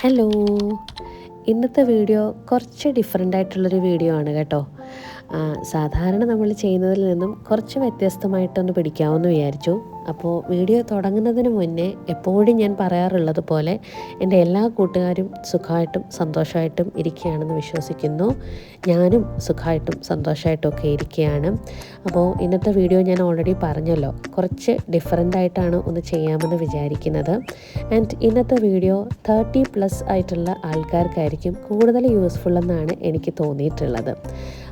Hello, ഇന്നത്തെ video കുറച്ച് different ആയിട്ടുള്ളൊരു വീഡിയോ ആണ് കേട്ടോ. സാധാരണ നമ്മൾ ചെയ്യുന്നതിൽ നിന്നും കുറച്ച് വ്യത്യസ്തമായിട്ടൊന്ന് പിടിക്കാമെന്ന് വിചാരിച്ചു. അപ്പോൾ വീഡിയോ തുടങ്ങുന്നതിന് മുന്നേ എപ്പോഴും ഞാൻ പറയാറുള്ളത് പോലെ എൻ്റെ എല്ലാ കൂട്ടുകാരും സുഖമായിട്ടും സന്തോഷമായിട്ടും ഇരിക്കുകയാണെന്ന് വിശ്വസിക്കുന്നു. ഞാനും സുഖമായിട്ടും സന്തോഷമായിട്ടും ഒക്കെ ഇരിക്കുകയാണ്. അപ്പോൾ ഇന്നത്തെ വീഡിയോ ഞാൻ ഓൾറെഡി പറഞ്ഞല്ലോ, കുറച്ച് ഡിഫറെൻ്റ് ആയിട്ടാണ് ഒന്ന് ചെയ്യാമെന്ന് വിചാരിക്കുന്നത്. ആൻഡ് ഇന്നത്തെ വീഡിയോ 30+ ആയിട്ടുള്ള ആൾക്കാർക്കായിരിക്കും കൂടുതൽ യൂസ്ഫുൾ എന്നാണ് എനിക്ക് തോന്നിയിട്ടുള്ളത്.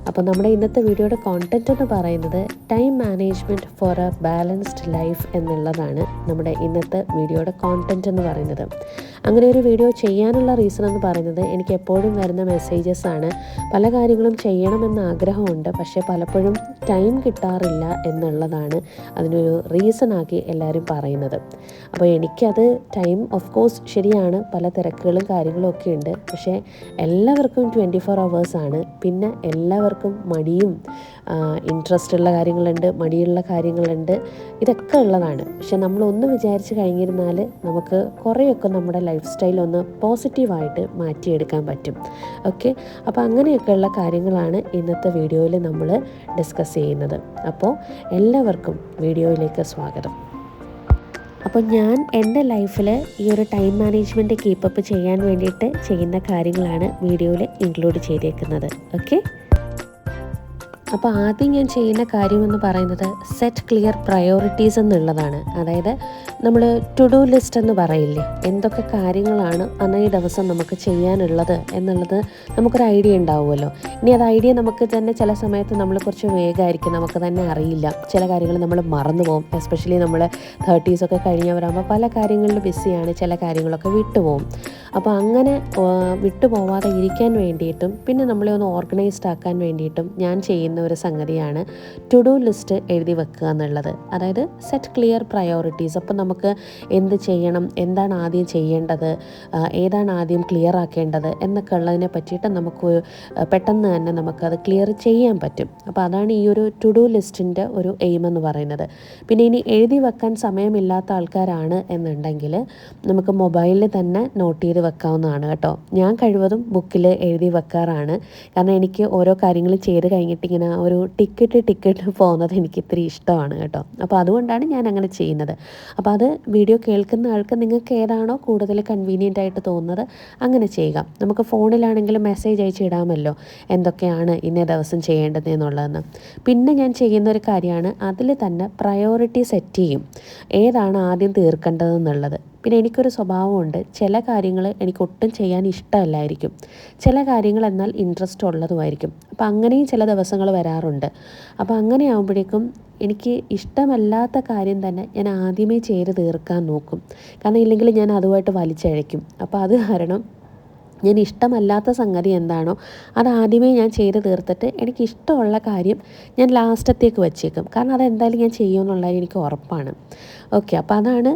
അപ്പോൾ നമ്മുടെ ഇന്നത്തെ വീഡിയോയുടെ കോണ്ടൻറ്റ് എന്ന് പറയുന്നത് time management four A balanced life എന്നുള്ളതാണ് നമ്മുടെ ഇന്നത്തെ വീഡിയോയുടെ കോണ്ടൻറ്റ് എന്ന് പറയുന്നത്. അങ്ങനെ ഒരു വീഡിയോ ചെയ്യാനുള്ള റീസൺ എന്ന് പറയുന്നത് എനിക്ക് എപ്പോഴും വരുന്ന മെസ്സേജസ് ആണ്. പല കാര്യങ്ങളും ചെയ്യണമെന്ന് ആഗ്രഹമുണ്ട്, പക്ഷേ പലപ്പോഴും ടൈം കിട്ടാറില്ല എന്നുള്ളതാണ് അതിനൊരു റീസണാക്കി എല്ലാവരും പറയുന്നത്. അപ്പോൾ എനിക്കത് ടൈം ഓഫ് കോഴ്സ് ശരിയാണ്, പല തിരക്കുകളും കാര്യങ്ങളും ഒക്കെ ഉണ്ട്. പക്ഷേ എല്ലാവർക്കും 24 hours ആണ്. പിന്നെ എല്ലാവർക്കും മടിയും ഇൻട്രസ്റ്റ് ഉള്ള കാര്യങ്ങളുണ്ട്, മടിയുള്ള കാര്യങ്ങളുണ്ട്, ഇതൊക്കെ ഉള്ളതാണ്. പക്ഷെ നമ്മളൊന്ന് വിചാരിച്ച് കഴിഞ്ഞിരുന്നാൽ നമുക്ക് കുറേയൊക്കെ നമ്മുടെ ലൈഫ് സ്റ്റൈൽ ഒന്ന് പോസിറ്റീവായിട്ട് മാറ്റിയെടുക്കാൻ പറ്റും. ഓക്കെ, അപ്പോൾ അങ്ങനെയൊക്കെയുള്ള കാര്യങ്ങളാണ് ഇന്നത്തെ വീഡിയോയിൽ നമ്മൾ ഡിസ്കസ് ചെയ്യുന്നത്. അപ്പോൾ എല്ലാവർക്കും വീഡിയോയിലേക്ക് സ്വാഗതം. അപ്പോൾ ഞാൻ എൻ്റെ ലൈഫിൽ ഈ ഒരു ടൈം മാനേജ്മെൻറ്റ് കീപ്പപ്പ് ചെയ്യാൻ വേണ്ടിയിട്ട് ചെയ്യുന്ന കാര്യങ്ങളാണ് വീഡിയോയിൽ ഇൻക്ലൂഡ് ചെയ്തേക്കുന്നത്. ഓക്കെ, അപ്പോൾ ആദ്യം ഞാൻ ചെയ്യുന്ന കാര്യമെന്ന് പറയുന്നത് സെറ്റ് ക്ലിയർ പ്രയോറിറ്റീസ് എന്നുള്ളതാണ്. അതായത് നമ്മൾ ടു ഡു ലിസ്റ്റ് എന്ന് പറയില്ലേ, എന്തൊക്കെ കാര്യങ്ങളാണ് അന്നേ ദിവസം നമുക്ക് ചെയ്യാനുള്ളത് എന്നുള്ളത് നമുക്കൊരു ഐഡിയ ഉണ്ടാവുമല്ലോ. ഇനി അത് ഐഡിയ നമുക്ക് തന്നെ ചില സമയത്ത് നമ്മൾ കുറച്ച് വേഗമായിരിക്കും, നമുക്ക് തന്നെ അറിയില്ല. ചില കാര്യങ്ങൾ നമ്മൾ മറന്നു പോകും. എസ്പെഷ്യലി നമ്മൾ 30s ഒക്കെ കഴിഞ്ഞവരാകുമ്പോൾ പല കാര്യങ്ങളിലും ബിസിയാണ്, ചില കാര്യങ്ങളൊക്കെ വിട്ടുപോകും. അപ്പോൾ അങ്ങനെ വിട്ടുപോവാതെ ഇരിക്കാൻ വേണ്ടിയിട്ടും പിന്നെ നമ്മളെ ഒന്ന് ഓർഗനൈസ്ഡ് ആക്കാൻ വേണ്ടിയിട്ടും ഞാൻ ചെയ്യുന്ന ഒരു സംഗതിയാണ് ടു ഡു ലിസ്റ്റ് എഴുതി വെക്കുക എന്നുള്ളത്. അതായത് സെറ്റ് ക്ലിയർ പ്രയോറിറ്റീസ്. അപ്പോൾ നമുക്ക് എന്ത് ചെയ്യണം, എന്താണ് ആദ്യം ചെയ്യേണ്ടത്, ഏതാണ് ആദ്യം ക്ലിയർ ആക്കേണ്ടത് എന്നൊക്കെ ഉള്ളതിനെ പറ്റിയിട്ട് നമുക്ക് പെട്ടെന്ന് തന്നെ നമുക്കത് ക്ലിയർ ചെയ്യാൻ പറ്റും. അപ്പോൾ അതാണ് ഈ ഒരു ടു ഡു ലിസ്റ്റിൻ്റെ ഒരു എയിം എന്ന് പറയുന്നത്. പിന്നെ ഇനി എഴുതി വെക്കാൻ സമയമില്ലാത്ത ആൾക്കാരാണ് എന്നുണ്ടെങ്കിൽ നമുക്ക് മൊബൈലിൽ തന്നെ നോട്ട് ചെയ്ത് വെക്കാവുന്നതാണ് കേട്ടോ. ഞാൻ കഴിവതും ബുക്കിൽ എഴുതി വെക്കാറാണ്. കാരണം എനിക്ക് ഓരോ കാര്യങ്ങൾ ചെയ്ത് കഴിഞ്ഞിട്ട് ഇങ്ങനെ ഒരു ടിക്കറ്റ് പോകുന്നത് എനിക്ക് ഇത്തിരി ഇഷ്ടമാണ് കേട്ടോ. അപ്പോൾ അതുകൊണ്ടാണ് ഞാൻ അങ്ങനെ ചെയ്യുന്നത്. അപ്പോൾ അത് വീഡിയോ കേൾക്കുന്ന ആൾക്ക് നിങ്ങൾക്ക് ഏതാണോ കൂടുതൽ കൺവീനിയൻ്റ് ആയിട്ട് തോന്നുന്നത് അങ്ങനെ ചെയ്യുക. നമുക്ക് ഫോണിലാണെങ്കിലും മെസ്സേജ് അയച്ചിടാമല്ലോ എന്തൊക്കെയാണ് ഇന്നേ ദിവസം ചെയ്യേണ്ടത് എന്നുള്ളതെന്ന്. പിന്നെ ഞാൻ ചെയ്യുന്നൊരു കാര്യമാണ് അതിൽ തന്നെ പ്രയോറിറ്റി സെറ്റ് ചെയ്യും, ഏതാണ് ആദ്യം തീർക്കേണ്ടതെന്നുള്ളത്. പിന്നെ എനിക്കൊരു സ്വഭാവമുണ്ട്, ചില കാര്യങ്ങൾ എനിക്ക് ഒട്ടും ചെയ്യാൻ ഇഷ്ടമല്ലായിരിക്കും, ചില കാര്യങ്ങൾ എന്നാൽ ഇൻട്രസ്റ്റ് ഉള്ളതുമായിരിക്കും. അപ്പോൾ അങ്ങനെയും ചില ദിവസങ്ങൾ വരാറുണ്ട്. അപ്പോൾ അങ്ങനെ ആകുമ്പോഴേക്കും എനിക്ക് ഇഷ്ടമല്ലാത്ത കാര്യം തന്നെ ഞാൻ ആദ്യമേ ചെയ്ത് തീർക്കാൻ നോക്കും. കാരണം ഇല്ലെങ്കിൽ ഞാൻ അതുമായിട്ട് വലിച്ചഴയ്ക്കും. അപ്പോൾ അത് കാരണം ഞാൻ ഇഷ്ടമല്ലാത്ത സംഗതി എന്താണോ അത് ആദ്യമേ ഞാൻ ചെയ്ത് തീർത്തിട്ട് എനിക്കിഷ്ടമുള്ള കാര്യം ഞാൻ ലാസ്റ്റത്തേക്ക് വച്ചേക്കും. കാരണം അതെന്തായാലും ഞാൻ ചെയ്യുമെന്നുള്ളത് എനിക്ക് ഉറപ്പാണ്. ഓക്കെ, അപ്പോൾ അതാണ്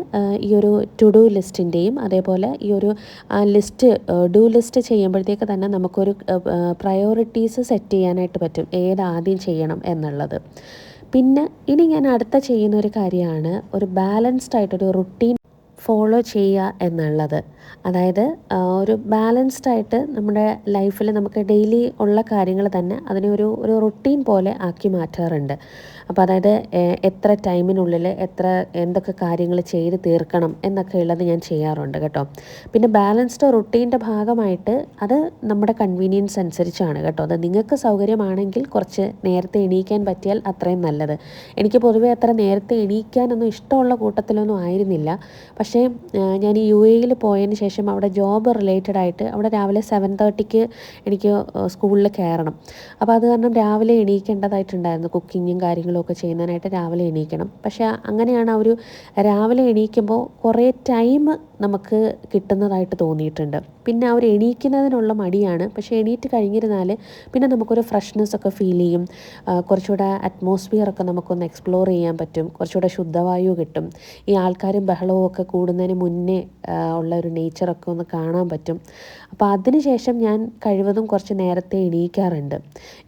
ഈ ഒരു ടു ഡു ലിസ്റ്റിൻ്റെയും അതേപോലെ ഈ ഒരു ഡു ലിസ്റ്റ് ചെയ്യുമ്പോഴത്തേക്ക് തന്നെ നമുക്കൊരു പ്രയോറിറ്റീസ് സെറ്റ് ചെയ്യാനായിട്ട് പറ്റും, ഏതാദ്യം ചെയ്യണം എന്നുള്ളത്. പിന്നെ ഇനി ഞാൻ അടുത്ത ചെയ്യുന്ന ഒരു കാര്യമാണ് ഒരു ബാലൻസ്ഡ് ആയിട്ടൊരു റുട്ടീൻ ഫോളോ ചെയ്യുക എന്നുള്ളത്. അതായത് ഒരു ബാലൻസ്ഡ് ആയിട്ട് നമ്മുടെ ലൈഫിൽ നമുക്ക് ഡെയിലി ഉള്ള കാര്യങ്ങൾ തന്നെ അതിനെ ഒരു റുട്ടീൻ പോലെ ആക്കി മാറ്റാറുണ്ട്. അപ്പോൾ അതായത് എത്ര ടൈമിനുള്ളിൽ എന്തൊക്കെ കാര്യങ്ങൾ ചെയ്ത് തീർക്കണം എന്നൊക്കെ ഉള്ളത് ഞാൻ ചെയ്യാറുണ്ട് കേട്ടോ. പിന്നെ ബാലൻസ്ഡ് റുട്ടീൻ്റെ ഭാഗമായിട്ട് അത് നമ്മുടെ കൺവീനിയൻസ് അനുസരിച്ചാണ് കേട്ടോ. അത് നിങ്ങൾക്ക് സൗകര്യമാണെങ്കിൽ കുറച്ച് നേരത്തെ എണീക്കാൻ പറ്റിയാൽ അത്രയും നല്ലത്. എനിക്ക് പൊതുവേ അത്ര നേരത്തെ എണീക്കാനൊന്നും ഇഷ്ടമുള്ള കൂട്ടത്തിലൊന്നും ആയിരുന്നില്ല. പക്ഷേ ഞാൻ ഈ UAE പോയതിന് ശേഷം അവിടെ ജോബ് റിലേറ്റഡ് ആയിട്ട് അവിടെ രാവിലെ 7:30 എനിക്ക് സ്കൂളിൽ കയറണം. അപ്പോൾ അത് കാരണം രാവിലെ എണീക്കേണ്ടതായിട്ടുണ്ടായിരുന്നു. കുക്കിങ്ങും കാര്യങ്ങളും ഒക്കെ ചെയ്യുന്നതിനായിട്ട് രാവിലെ എണീക്കണം. പക്ഷേ അങ്ങനെയാണ് ഒരു രാവിലെ എണീക്കുമ്പോൾ കുറേ ടൈം നമുക്ക് കിട്ടുന്നതായിട്ട് തോന്നിയിട്ടുണ്ട്. പിന്നെ അവർ എണീക്കുന്നതിനുള്ള മടിയാണ്. പക്ഷേ എണീറ്റ് കഴിഞ്ഞിരുന്നാൽ പിന്നെ നമുക്കൊരു ഫ്രഷ്നെസ് ഒക്കെ ഫീൽ ചെയ്യും. കുറച്ചുകൂടെ അറ്റ്മോസ്ഫിയറൊക്കെ നമുക്കൊന്ന് എക്സ്പ്ലോർ ചെയ്യാൻ പറ്റും. കുറച്ചുകൂടെ ശുദ്ധവായു കിട്ടും. ഈ ആൾക്കാരും ബഹളവും ഒക്കെ കൂടുന്നതിന് മുന്നേ ഉള്ള ഒരു നേച്ചറൊക്കെ ഒന്ന് കാണാൻ പറ്റും. അപ്പോൾ അതിന് ശേഷം ഞാൻ കഴിവതും കുറച്ച് നേരത്തെ എണീക്കാറുണ്ട്.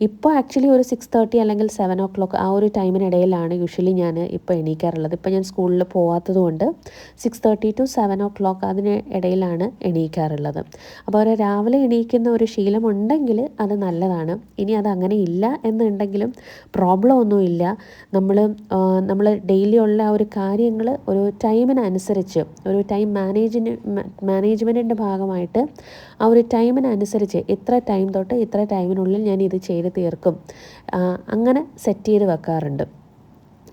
ഇപ്പോൾ ആക്ച്വലി ഒരു 6:30 അല്ലെങ്കിൽ 7 ആ ഒരു ടൈമിനിടയിലാണ് യൂഷ്വലി ഞാൻ ഇപ്പോൾ എണീക്കാറുള്ളത്. ഇപ്പോൾ ഞാൻ സ്കൂളിൽ പോവാത്തത് കൊണ്ട് 6:30 to 7 അതിന് ഇടയിലാണ് എണീക്കാറുള്ളത്. അപ്പോൾ ഒരു രാവിലെ എണീക്കുന്ന ഒരു ശീലമുണ്ടെങ്കിൽ അത് നല്ലതാണ്. ഇനി അതങ്ങനെ ഇല്ല എന്നുണ്ടെങ്കിലും പ്രോബ്ലം ഒന്നുമില്ല. നമ്മൾ ഡെയിലി ഉള്ള ആ ഒരു കാര്യങ്ങൾ ഒരു ടൈമിനനുസരിച്ച് ഒരു ടൈം മാനേജ്മെൻറ്റിൻ്റെ ഭാഗമായിട്ട് ആ ഒരു ടൈമിനനുസരിച്ച് ഇത്ര ടൈം തൊട്ട് ഇത്ര ടൈമിനുള്ളിൽ ഞാൻ ഇത് ചെയ്ത് തീർക്കും, അങ്ങനെ സെറ്റ് ചെയ്ത് വെക്കാറുണ്ട്.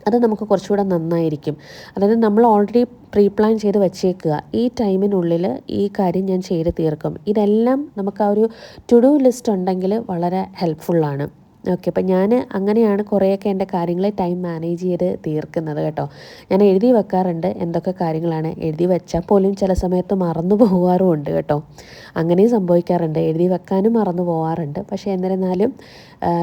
അത് നമുക്ക് കുറച്ചുകൂടെ നന്നായിരിക്കും. അതായത് നമ്മൾ ഓൾറെഡി പ്രീ പ്ലാൻ ചെയ്ത് വെച്ചേക്കുക, ഈ ടൈമിനുള്ളിൽ ഈ കാര്യം ഞാൻ ചെയ്ത് തീർക്കും. ഇതെല്ലാം നമുക്ക് ആ ഒരു ടു ഡു ലിസ്റ്റ് ഉണ്ടെങ്കിൽ വളരെ ഹെൽപ്ഫുള്ളാണ്. ഓക്കെ, അപ്പം ഞാൻ അങ്ങനെയാണ് കുറേയൊക്കെ എൻ്റെ കാര്യങ്ങൾ ടൈം മാനേജ് ചെയ്ത് തീർക്കുന്നത് കേട്ടോ. ഞാൻ എഴുതി വെക്കാറുണ്ട് എന്തൊക്കെ കാര്യങ്ങളാണ്. എഴുതി വെച്ചാൽ പോലും ചില സമയത്ത് മറന്നു പോകാറുമുണ്ട് കേട്ടോ. അങ്ങനെയും സംഭവിക്കാറുണ്ട്, എഴുതി വെക്കാനും മറന്നു പോകാറുണ്ട്. പക്ഷേ എന്നിരുന്നാലും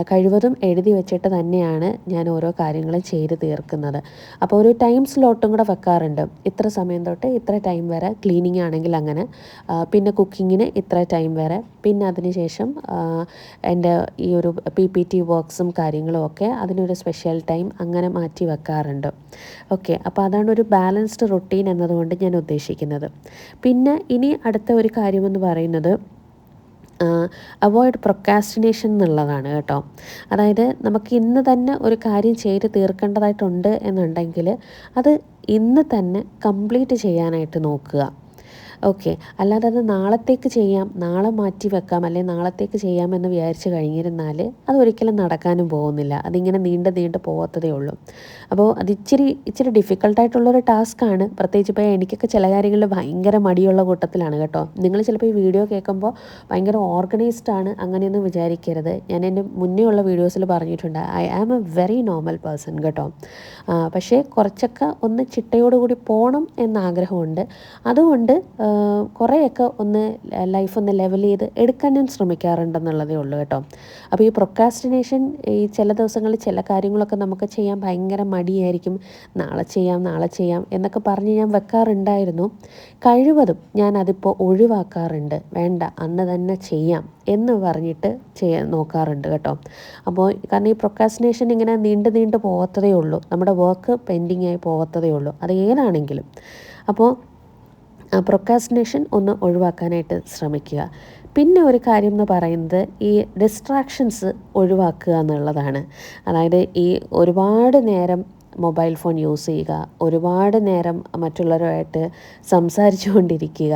കഴിവതും എഴുതി വെച്ചിട്ട് തന്നെയാണ് ഞാൻ ഓരോ കാര്യങ്ങളും ചെയ്ത് തീർക്കുന്നത്. അപ്പോൾ ഒരു ടൈം സ്ലോട്ടും കൂടെ വെക്കാറുണ്ട്. ഇത്ര സമയം തൊട്ട് ഇത്ര ടൈം വരെ ക്ലീനിങ് ആണെങ്കിൽ അങ്ങനെ, പിന്നെ കുക്കിങ്ങിന് ഇത്ര ടൈം വരെ, പിന്നെ അതിന് ശേഷം എൻ്റെ ഈ ഒരു PPT വർക്ക്സും കാര്യങ്ങളും ഒക്കെ അതിനൊരു സ്പെഷ്യൽ ടൈം അങ്ങനെ മാറ്റി വെക്കാറുണ്ട്. ഓക്കെ, അപ്പോൾ അതാണ് ഒരു ബാലൻസ്ഡ് റൊട്ടീൻ എന്നതുകൊണ്ട് ഞാൻ ഉദ്ദേശിക്കുന്നത്. പിന്നെ ഇനി അടുത്ത ഒരു കാര്യമെന്ന് പറയുന്നത് അവോയ്ഡ് പ്രൊക്കാസ്റ്റിനേഷൻ എന്നുള്ളതാണ് കേട്ടോ. അതായത് നമുക്ക് ഇന്ന് തന്നെ ഒരു കാര്യം ചെയ്ത് തീർക്കേണ്ടതായിട്ടുണ്ട് എന്നുണ്ടെങ്കിൽ അത് ഇന്ന് തന്നെ കംപ്ലീറ്റ് ചെയ്യാനായിട്ട് നോക്കുക. ഓക്കെ, അല്ലാതെ അത് നാളത്തേക്ക് ചെയ്യാം, നാളെ മാറ്റി വെക്കാം, അല്ലെങ്കിൽ നാളത്തേക്ക് ചെയ്യാമെന്ന് വിചാരിച്ച് കഴിഞ്ഞിരുന്നാൽ അതൊരിക്കലും നടക്കാനും പോകുന്നില്ല. അതിങ്ങനെ നീണ്ട് പോകത്തതേ ഉള്ളൂ. അപ്പോൾ അത് ഇച്ചിരി ഡിഫിക്കൽട്ടായിട്ടുള്ളൊരു ടാസ്ക്കാണ്. പ്രത്യേകിച്ച് ഇപ്പോൾ എനിക്കൊക്കെ ചില കാര്യങ്ങളിൽ ഭയങ്കര മടിയുള്ള കൂട്ടത്തിലാണ് കേട്ടോ. നിങ്ങൾ ചിലപ്പോൾ ഈ വീഡിയോ കേൾക്കുമ്പോൾ ഭയങ്കര ഓർഗനൈസ്ഡ് ആണ് അങ്ങനെയൊന്നും വിചാരിക്കരുത്. ഞാൻ എൻ്റെ മുന്നേ ഉള്ള വീഡിയോസിൽ പറഞ്ഞിട്ടുണ്ട്, I am a very normal person കേട്ടോ. പക്ഷേ കുറച്ചൊക്കെ ഒന്ന് ചിട്ടയോടുകൂടി പോകണം എന്നാഗ്രഹമുണ്ട്. അതുകൊണ്ട് കുറേയൊക്കെ ഒന്ന് ലൈഫ് ഒന്ന് ലെവൽ ചെയ്ത് എടുക്കാൻ ഞാൻ ശ്രമിക്കാറുണ്ടെന്നുള്ളതേ ഉള്ളൂ കേട്ടോ. അപ്പോൾ ഈ പ്രൊക്കാസ്റ്റിനേഷൻ ഈ ചില ദിവസങ്ങളിൽ ചില കാര്യങ്ങളൊക്കെ നമുക്ക് ചെയ്യാൻ ഭയങ്കര മടിയായിരിക്കും. നാളെ ചെയ്യാം എന്നൊക്കെ പറഞ്ഞ് ഞാൻ വെക്കാറുണ്ടായിരുന്നു. കഴിവതും ഞാൻ അതിപ്പോൾ ഒഴിവാക്കാറുണ്ട്. വേണ്ട, അന്ന് തന്നെ ചെയ്യാം എന്ന് പറഞ്ഞിട്ട് നോക്കാറുണ്ട് കേട്ടോ. അപ്പോൾ കാരണം ഈ പ്രൊക്കാസ്റ്റിനേഷൻ ഇങ്ങനെ നീണ്ടു പോകത്തതേ ഉള്ളൂ. നമ്മുടെ വർക്ക് പെൻഡിങ് ആയി പോകത്തതേ ഉള്ളൂ, അത് ഏതാണെങ്കിലും. അപ്പോൾ പ്രൊക്കാസ്റ്റിനേഷൻ ഒന്ന് ഒഴിവാക്കാനായിട്ട് ശ്രമിക്കുക. പിന്നെ ഒരു കാര്യം എന്ന് പറയുന്നത് ഈ ഡിസ്ട്രാക്ഷൻസ് ഒഴിവാക്കുക എന്നുള്ളതാണ്. അതായത് ഈ ഒരുപാട് നേരം മൊബൈൽ ഫോൺ യൂസ് ചെയ്യുക, ഒരുപാട് നേരം മറ്റുള്ളവരുമായിട്ട് സംസാരിച്ചു കൊണ്ടിരിക്കുക,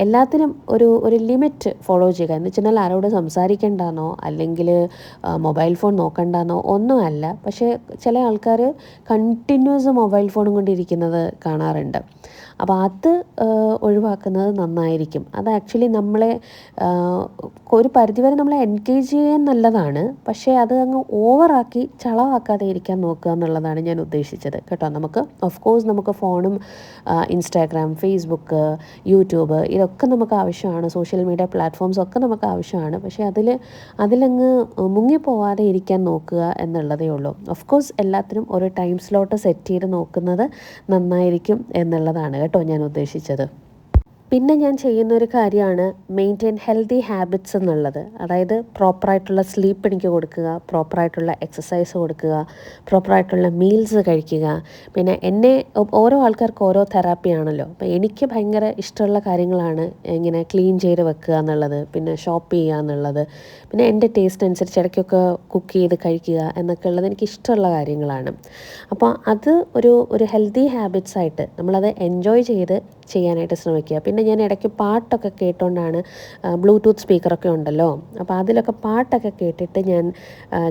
എല്ലാത്തിനും ഒരു ലിമിറ്റ് ഫോളോ ചെയ്യുക. എന്ന് വെച്ചാൽ ആരോട് സംസാരിക്കേണ്ടെന്നോ അല്ലെങ്കിൽ മൊബൈൽ ഫോൺ നോക്കണ്ടെന്നോ ഒന്നുമല്ല. പക്ഷേ ചില ആൾക്കാർ കണ്ടിന്യൂസ് മൊബൈൽ ഫോണും കൊണ്ടിരിക്കുന്നത് കാണാറുണ്ട്. അപ്പോൾ അത് ഒഴിവാക്കുന്നത് നന്നായിരിക്കും. അത് ആക്ച്വലി നമ്മളെ ഒരു പരിധിവരെ നമ്മളെ എൻഗേജ് ചെയ്യാൻ നല്ലതാണ്. പക്ഷേ അത് അങ്ങ് ഓവറാക്കി ചളവാക്കാതെ ഇരിക്കാൻ നോക്കുക എന്നുള്ളതാണ് ഞാൻ ഉദ്ദേശിച്ചത് കേട്ടോ. ഓഫ് കോഴ്സ് നമുക്ക് ഫോണും ഇൻസ്റ്റാഗ്രാം, ഫേസ്ബുക്ക്, യൂട്യൂബ് ഇതൊക്കെ നമുക്ക് ആവശ്യമാണ്. സോഷ്യൽ മീഡിയ പ്ലാറ്റ്ഫോംസ് ഒക്കെ നമുക്ക് ആവശ്യമാണ്. പക്ഷേ അതിലങ്ങ് മുങ്ങിപ്പോവാതെ ഇരിക്കാൻ നോക്കുക എന്നുള്ളതേ ഉള്ളൂ. ഓഫ് കോഴ്സ് എല്ലാത്തിനും ഒരു ടൈം സ്ലോട്ട് സെറ്റ് ചെയ്ത് നോക്കുന്നത് നന്നായിരിക്കും എന്നുള്ളതാണ് കേട്ടോ ഞാൻ ഉദ്ദേശിച്ചത്. പിന്നെ ഞാൻ ചെയ്യുന്നൊരു കാര്യമാണ് മെയിൻറ്റെയിൻ ഹെൽത്തി ഹാബിറ്റ്സ് എന്നുള്ളത്. അതായത് പ്രോപ്പറായിട്ടുള്ള സ്ലീപ്പ് എനിക്ക് കൊടുക്കുക, പ്രോപ്പറായിട്ടുള്ള എക്സസൈസ് കൊടുക്കുക, പ്രോപ്പറായിട്ടുള്ള മീൽസ് കഴിക്കുക. പിന്നെ ഓരോ ആൾക്കാർക്ക് ഓരോ തെറാപ്പിയാണല്ലോ. അപ്പോൾ എനിക്ക് ഭയങ്കര ഇഷ്ടമുള്ള കാര്യങ്ങളാണ് ഇങ്ങനെ ക്ലീൻ ചെയ്ത് വെക്കുക എന്നുള്ളത്, പിന്നെ ഷോപ്പ് ചെയ്യുക എന്നുള്ളത്, പിന്നെ എൻ്റെ ടേസ്റ്റ് അനുസരിച്ച് ഇടയ്ക്കൊക്കെ കുക്ക് ചെയ്ത് കഴിക്കുക എന്നൊക്കെ ഉള്ളത് എനിക്ക് ഇഷ്ടമുള്ള കാര്യങ്ങളാണ്. അപ്പോൾ അത് ഒരു ഹെൽത്തി ഹാബിറ്റ്സായിട്ട് നമ്മളത് എൻജോയ് ചെയ്ത് ചെയ്യാനായിട്ട് ശ്രമിക്കുക. പിന്നെ ഞാൻ ഇടയ്ക്ക് പാട്ടൊക്കെ കേട്ടുകൊണ്ടാണ്, ബ്ലൂടൂത്ത് സ്പീക്കറൊക്കെ ഉണ്ടല്ലോ, അപ്പോൾ അതിലൊക്കെ പാട്ടൊക്കെ കേട്ടിട്ട് ഞാൻ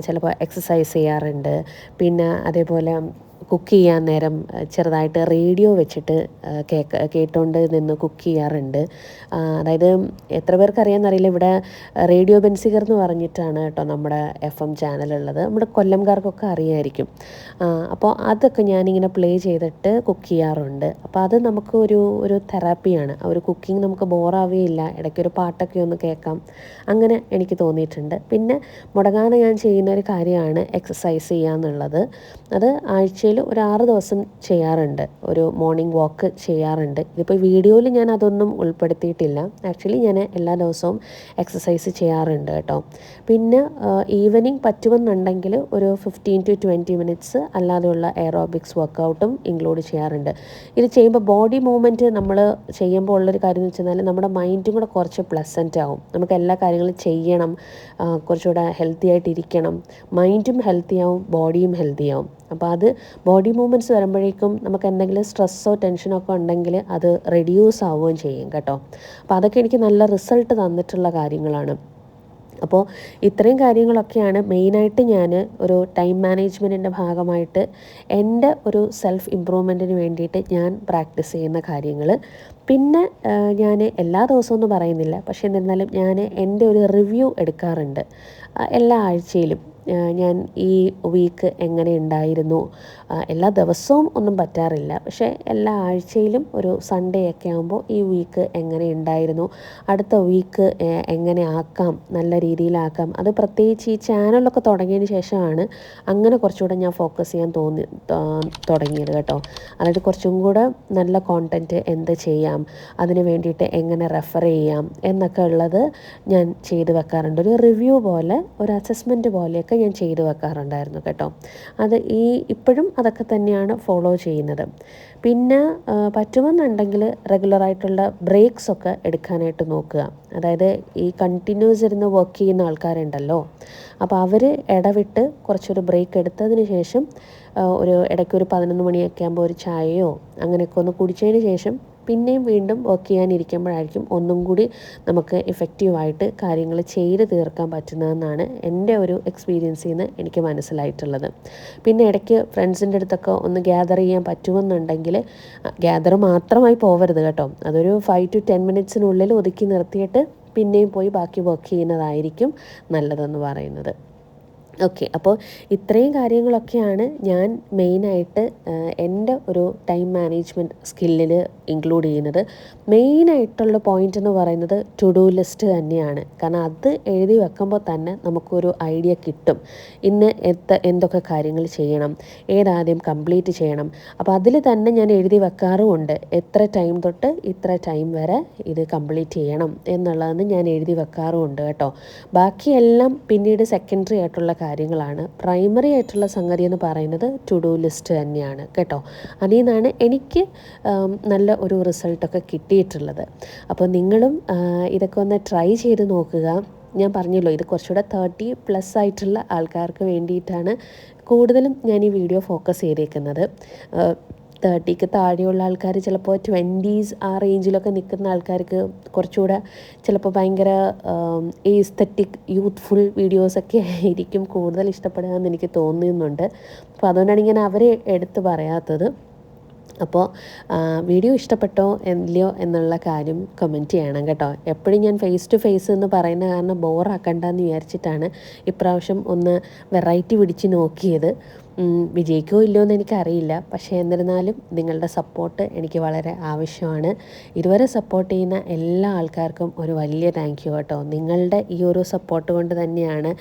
ചിലപ്പോൾ എക്സസൈസ് ചെയ്യാറുണ്ട്. പിന്നെ അതേപോലെ കുക്ക് ചെയ്യാൻ നേരം ചെറുതായിട്ട് റേഡിയോ വെച്ചിട്ട് കേട്ടുകൊണ്ട് നിന്ന് കുക്ക് ചെയ്യാറുണ്ട്. അതായത് എത്ര പേർക്ക് അറിയാമെന്നറിയില്ല, ഇവിടെ റേഡിയോ ബെൻസിഗർ എന്ന് പറഞ്ഞിട്ടാണ് കേട്ടോ നമ്മുടെ FM ചാനലുള്ളത്. നമ്മുടെ കൊല്ലംകാർക്കൊക്കെ അറിയായിരിക്കും. അപ്പോൾ അതൊക്കെ ഞാനിങ്ങനെ പ്ലേ ചെയ്തിട്ട് കുക്ക് ചെയ്യാറുണ്ട്. അപ്പോൾ അത് നമുക്ക് ഒരു തെറാപ്പിയാണ്. ആ ഒരു കുക്കിംഗ് നമുക്ക് ബോറാവുകയില്ല. ഇടയ്ക്കൊരു പാട്ടൊക്കെ ഒന്ന് കേൾക്കാം, അങ്ങനെ എനിക്ക് തോന്നിയിട്ടുണ്ട്. പിന്നെ മുടങ്ങാതെ ഞാൻ ചെയ്യുന്ന ഒരു കാര്യമാണ് എക്സസൈസ് ചെയ്യുക എന്നുള്ളത്. അത് ആഴ്ചയിൽ ആഴ്ചയിൽ ഒരു 6 ദിവസം ചെയ്യാറുണ്ട്, ഒരു മോർണിംഗ് വാക്ക് ചെയ്യാറുണ്ട്. ഇതിപ്പോൾ വീഡിയോയിൽ ഞാൻ അതൊന്നും ഉൾപ്പെടുത്തിയിട്ടില്ല. ആക്ച്വലി ഞാൻ എല്ലാ ദിവസവും എക്സസൈസ് ചെയ്യാറുണ്ട് കേട്ടോ. പിന്നെ ഈവനിങ് പറ്റുമെന്നുണ്ടെങ്കിൽ ഒരു 15 to 20 മിനിറ്റ്സ് അല്ലാതെയുള്ള എയറോബിക്സ് വർക്കൗട്ടും ഇൻക്ലൂഡ് ചെയ്യാറുണ്ട്. ഇത് ചെയ്യുമ്പോൾ ബോഡി മൂവ്മെൻറ്റ് നമ്മൾ ചെയ്യുമ്പോൾ ഉള്ളൊരു കാര്യം എന്ന് വെച്ചാൽ നമ്മുടെ മൈൻഡും കൂടെ കുറച്ച് പ്ലസൻ്റ് ആവും. നമുക്ക് എല്ലാ കാര്യങ്ങളും ചെയ്യണം, കുറച്ചുകൂടെ ഹെൽത്തി ആയിട്ടിരിക്കണം, മൈൻഡും ഹെൽത്തി ആവും, ബോഡിയും ഹെൽത്തി ആവും. അപ്പോൾ അത് ബോഡി മൂവ്മെൻറ്റ്സ് വരുമ്പോഴേക്കും നമുക്ക് എന്തെങ്കിലും സ്ട്രെസ്സോ ടെൻഷനോ ഒക്കെ ഉണ്ടെങ്കിൽ അത് റെഡ്യൂസ് ആവുകയും ചെയ്യും കേട്ടോ. അപ്പോൾ അതൊക്കെ എനിക്ക് നല്ല റിസൾട്ട് തന്നിട്ടുള്ള കാര്യങ്ങളാണ്. അപ്പോൾ ഇത്രയും കാര്യങ്ങളൊക്കെയാണ് മെയിനായിട്ട് ഞാൻ ഒരു ടൈം മാനേജ്മെൻറ്റിൻ്റെ ഭാഗമായിട്ട് എൻ്റെ ഒരു സെൽഫ് ഇമ്പ്രൂവ്മെൻറ്റിന് വേണ്ടിയിട്ട് ഞാൻ പ്രാക്ടീസ് ചെയ്യുന്ന കാര്യങ്ങൾ. പിന്നെ ഞാൻ എല്ലാ ദിവസവും ഒന്നും പറയുന്നില്ല, പക്ഷേ എന്നിരുന്നാലും ഞാൻ എൻ്റെ ഒരു റിവ്യൂ എടുക്കാറുണ്ട് എല്ലാ ആഴ്ചയിലും. ഞാൻ ഈ വീക്ക് എങ്ങനെ ഉണ്ടായിരുന്നു, എല്ലാ ദിവസവും ഒന്നും പറ്റാറില്ല, പക്ഷേ എല്ലാ ആഴ്ചയിലും ഒരു സൺഡേ ഒക്കെ ആകുമ്പോൾ ഈ വീക്ക് എങ്ങനെ ഉണ്ടായിരുന്നു, അടുത്ത വീക്ക് എങ്ങനെ ആക്കാം, നല്ല രീതിയിലാക്കാം. അത് പ്രത്യേകിച്ച് ഈ ചാനലൊക്കെ തുടങ്ങിയതിന് ശേഷമാണ് അങ്ങനെ കുറച്ചുകൂടെ ഞാൻ ഫോക്കസ് ചെയ്യാൻ തുടങ്ങിയത് കേട്ടോ. അതായത് കുറച്ചും കൂടെ നല്ല കോണ്ടൻറ്റ് എന്ത് ചെയ്യാം, അതിന് വേണ്ടിയിട്ട് എങ്ങനെ റെഫർ ചെയ്യാം എന്നൊക്കെ ഉള്ളത് ഞാൻ ചെയ്ത് വെക്കാറുണ്ട്. ഒരു റിവ്യൂ പോലെ, ഒരു അസസ്മെൻറ്റ് പോലെയൊക്കെ ഞാൻ ചെയ്തു വെക്കാറുണ്ടായിരുന്നു കേട്ടോ. അത് ഇപ്പോഴും അതൊക്കെ തന്നെയാണ് ഫോളോ ചെയ്യുന്നത്. പിന്നെ പറ്റുമെന്നുണ്ടെങ്കിൽ റെഗുലറായിട്ടുള്ള ബ്രേക്സൊക്കെ എടുക്കാനായിട്ട് നോക്കുക. അതായത് ഈ കണ്ടിന്യൂസ് ഇരുന്ന് വർക്ക് ചെയ്യുന്ന ആൾക്കാരുണ്ടല്ലോ, അപ്പോൾ അവർ ഇടവിട്ട് കുറച്ചൊരു ബ്രേക്ക് എടുത്തതിന് ശേഷം ഒരു ഇടയ്ക്ക് ഒരു 11 മണിയൊക്കെ ആകുമ്പോൾ ഒരു ചായയോ അങ്ങനെയൊക്കെ ഒന്ന് കുടിച്ചതിന് ശേഷം പിന്നെയും വീണ്ടും വർക്ക് ചെയ്യാനിരിക്കുമ്പോഴായിരിക്കും ഒന്നും കൂടി നമുക്ക് ഇഫക്റ്റീവായിട്ട് കാര്യങ്ങൾ ചെയ്ത് തീർക്കാൻ പറ്റുന്നതെന്നാണ് എൻ്റെ ഒരു എക്സ്പീരിയൻസിൽ നിന്ന് എനിക്ക് മനസ്സിലായിട്ടുള്ളത്. പിന്നെ ഇടയ്ക്ക് ഫ്രണ്ട്സിൻ്റെ അടുത്തൊക്കെ ഒന്ന് ഗ്യാദർ ചെയ്യാൻ പറ്റുമെന്നുണ്ടെങ്കിൽ ഗ്യാദർ മാത്രമായി പോവരുത് കേട്ടോ. അതൊരു 5 to 10 മിനിറ്റ്സിനുള്ളിൽ ഒതുക്കി നിർത്തിയിട്ട് പിന്നെയും പോയി ബാക്കി വർക്ക് ചെയ്യുന്നതായിരിക്കും നല്ലതെന്ന് പറയുന്നത്. ഓക്കെ, അപ്പോൾ ഇത്രയും കാര്യങ്ങളൊക്കെയാണ് ഞാൻ മെയിനായിട്ട് എൻ്റെ ഒരു ടൈം മാനേജ്മെൻറ്റ് സ്കില്ലിൽ ഇൻക്ലൂഡ് ചെയ്യുന്നത്. മെയിനായിട്ടുള്ള പോയിൻ്റ് എന്ന് പറയുന്നത് ടു ഡു ലിസ്റ്റ് തന്നെയാണ്. കാരണം അത് എഴുതി വെക്കുമ്പോൾ തന്നെ നമുക്കൊരു ഐഡിയ കിട്ടും, ഇന്ന് എന്തൊക്കെ കാര്യങ്ങൾ ചെയ്യണം, ഏതാദ്യം കംപ്ലീറ്റ് ചെയ്യണം. അപ്പോൾ അതിൽ തന്നെ ഞാൻ എഴുതി വെക്കാറുമുണ്ട്, എത്ര ടൈം തൊട്ട് ഇത്ര ടൈം വരെ ഇത് കംപ്ലീറ്റ് ചെയ്യണം എന്നുള്ളതെന്ന് ഞാൻ എഴുതി വെക്കാറുമുണ്ട് കേട്ടോ. ബാക്കിയെല്ലാം പിന്നീട് സെക്കൻഡറി ആയിട്ടുള്ള കാര്യങ്ങളാണ്. പ്രൈമറി ആയിട്ടുള്ള സംഗതി എന്ന് പറയുന്നത് ടു ഡു ലിസ്റ്റ് തന്നെയാണ് കേട്ടോ. അതിൽ നിന്നാണ് എനിക്ക് നല്ല ഒരു റിസൾട്ടൊക്കെ കിട്ടിയിട്ടുള്ളത്. അപ്പോൾ നിങ്ങളും ഇതൊക്കെ ഒന്ന് ട്രൈ ചെയ്ത് നോക്കുക. ഞാൻ പറഞ്ഞല്ലോ, ഇത് കുറച്ചുകൂടെ 30+ ആയിട്ടുള്ള ആൾക്കാർക്ക് വേണ്ടിയിട്ടാണ് കൂടുതലും ഞാൻ ഈ വീഡിയോ ഫോക്കസ് ചെയ്തേക്കുന്നത്. 30ക്ക് താഴെയുള്ള ആൾക്കാർ, ചിലപ്പോൾ 20s ആ റേഞ്ചിലൊക്കെ നിൽക്കുന്ന ആൾക്കാർക്ക് കുറച്ചുകൂടെ ചിലപ്പോൾ ഭയങ്കര എസ്തെറ്റിക് യൂത്ത്ഫുൾ വീഡിയോസൊക്കെ ആയിരിക്കും കൂടുതൽ ഇഷ്ടപ്പെടുക എന്ന് എനിക്ക് തോന്നുന്നുണ്ട്. അപ്പോൾ അതുകൊണ്ടാണ് ഇങ്ങനെ അവരെ എടുത്ത് പറയാത്തത്. അപ്പോൾ വീഡിയോ ഇഷ്ടപ്പെട്ടോ ഇല്ലയോ എന്നുള്ള കാര്യം കമൻറ്റ് ചെയ്യണം കേട്ടോ. എപ്പോഴും ഞാൻ ഫേസ് ടു ഫേസ് എന്ന് പറയുന്ന കാരണം ബോറാക്കണ്ടെന്ന് വിചാരിച്ചിട്ടാണ് ഇപ്രാവശ്യം ഒന്ന് വെറൈറ്റി പിടിച്ച് നോക്കിയത്. വിജയിക്കോ ഇല്ലയോ എന്ന് എനിക്കറിയില്ല, പക്ഷേ എന്നിരുന്നാലും നിങ്ങളുടെ സപ്പോർട്ട് എനിക്ക് വളരെ ആവശ്യമാണ്. ഇതുവരെ സപ്പോർട്ട് ചെയ്യുന്ന എല്ലാ ആൾക്കാർക്കും ഒരു വലിയ താങ്ക് യു കേട്ടോ. നിങ്ങളുടെ ഈ ഒരു സപ്പോർട്ട് കൊണ്ട് തന്നെയാണ്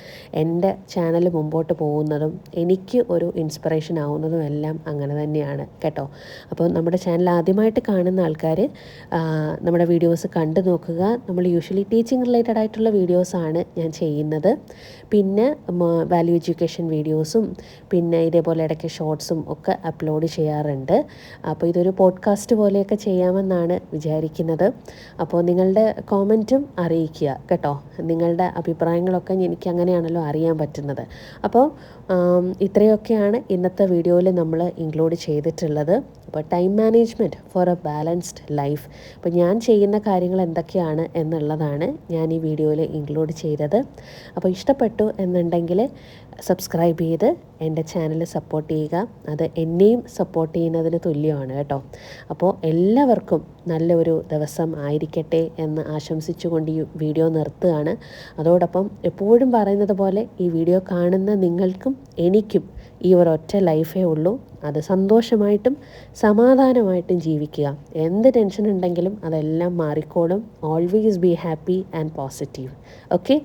എൻ്റെ ചാനൽ മുമ്പോട്ട് പോകുന്നതും എനിക്ക് ഒരു ഇൻസ്പിറേഷൻ ആവുന്നതും എല്ലാം അങ്ങനെ തന്നെയാണ് കേട്ടോ. അപ്പോൾ നമ്മുടെ ചാനൽ ആദ്യമായിട്ട് കാണുന്ന ആൾക്കാർ നമ്മുടെ വീഡിയോസ് കണ്ടു നോക്കുക. നമ്മൾ യൂഷ്വലി ടീച്ചിങ് റിലേറ്റഡ് ആയിട്ടുള്ള വീഡിയോസാണ് ഞാൻ ചെയ്യുന്നത്. പിന്നെ വാല്യൂ എഡ്യൂക്കേഷൻ വീഡിയോസും പിന്നെ ഇതേപോലെ ഇടയ്ക്ക് ഷോർട്സും ഒക്കെ അപ്ലോഡ് ചെയ്യാറുണ്ട്. അപ്പോൾ ഇതൊരു പോഡ്കാസ്റ്റ് പോലെയൊക്കെ ചെയ്യാമെന്നാണ് വിചാരിക്കുന്നത്. അപ്പോൾ നിങ്ങളുടെ കോമൻറ്റും അറിയിക്കുക കേട്ടോ. നിങ്ങളുടെ അഭിപ്രായങ്ങളൊക്കെ എനിക്ക് അങ്ങനെയാണല്ലോ അറിയാൻ പറ്റുന്നത്. അപ്പോൾ ഇത്രയൊക്കെയാണ് ഇന്നത്തെ വീഡിയോയിൽ നമ്മൾ ഇൻക്ലൂഡ് ചെയ്തിട്ടുള്ളത്. അപ്പോൾ time management four A balanced life. അപ്പോൾ ഞാൻ ചെയ്യുന്ന കാര്യങ്ങൾ എന്തൊക്കെയാണ് എന്നുള്ളതാണ് ഞാൻ ഈ വീഡിയോയിൽ ഇൻക്ലൂഡ് ചെയ്തത്. അപ്പോൾ ഇഷ്ടപ്പെട്ടു എന്നുണ്ടെങ്കിൽ സബ്സ്ക്രൈബ് ചെയ്ത് എൻ്റെ ചാനൽ സപ്പോർട്ട് ചെയ്യുക. അത് എന്നെയും സപ്പോർട്ട് ചെയ്യുന്നതിന് തുല്യമാണ് കേട്ടോ. അപ്പോൾ എല്ലാവർക്കും നല്ലൊരു ദിവസം ആയിരിക്കട്ടെ എന്ന് ആശംസിച്ചുകൊണ്ട് ഈ വീഡിയോ നിർത്തുകയാണ്. അതോടൊപ്പം എപ്പോഴും പറയുന്നത് പോലെ ഈ വീഡിയോ കാണുന്ന നിങ്ങൾക്കും എനിക്കും ഈ ഒരൊറ്റ ലൈഫേ ഉള്ളൂ. അത് സന്തോഷമായിട്ടും സമാധാനമായിട്ടും ജീവിക്കുക. എന്ത് ടെൻഷൻ ഉണ്ടെങ്കിലും അതെല്ലാം മാറിക്കോളും. Always be happy and positive. Okay.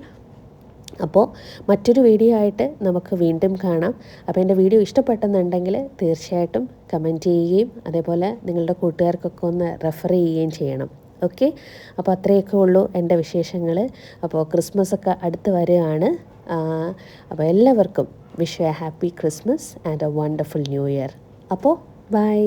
അപ്പോൾ മറ്റൊരു വീഡിയോ ആയിട്ട് നമുക്ക് വീണ്ടും കാണാം. അപ്പോൾ എൻ്റെ വീഡിയോ ഇഷ്ടപ്പെട്ടെന്നുണ്ടെങ്കിൽ തീർച്ചയായിട്ടും കമൻറ്റ് ചെയ്യുകയും അതേപോലെ നിങ്ങളുടെ കൂട്ടുകാർക്കൊക്കെ ഒന്ന് റെഫർ ചെയ്യുകയും ചെയ്യണം. ഓക്കെ, അപ്പോൾ അത്രയൊക്കെ ഉള്ളൂ എൻ്റെ വിശേഷങ്ങൾ. അപ്പോൾ ക്രിസ്മസൊക്കെ അടുത്ത് വരികയാണ്. അപ്പോൾ എല്ലാവർക്കും wish A happy Christmas and A wonderful new year. അപ്പോൾ ബൈ.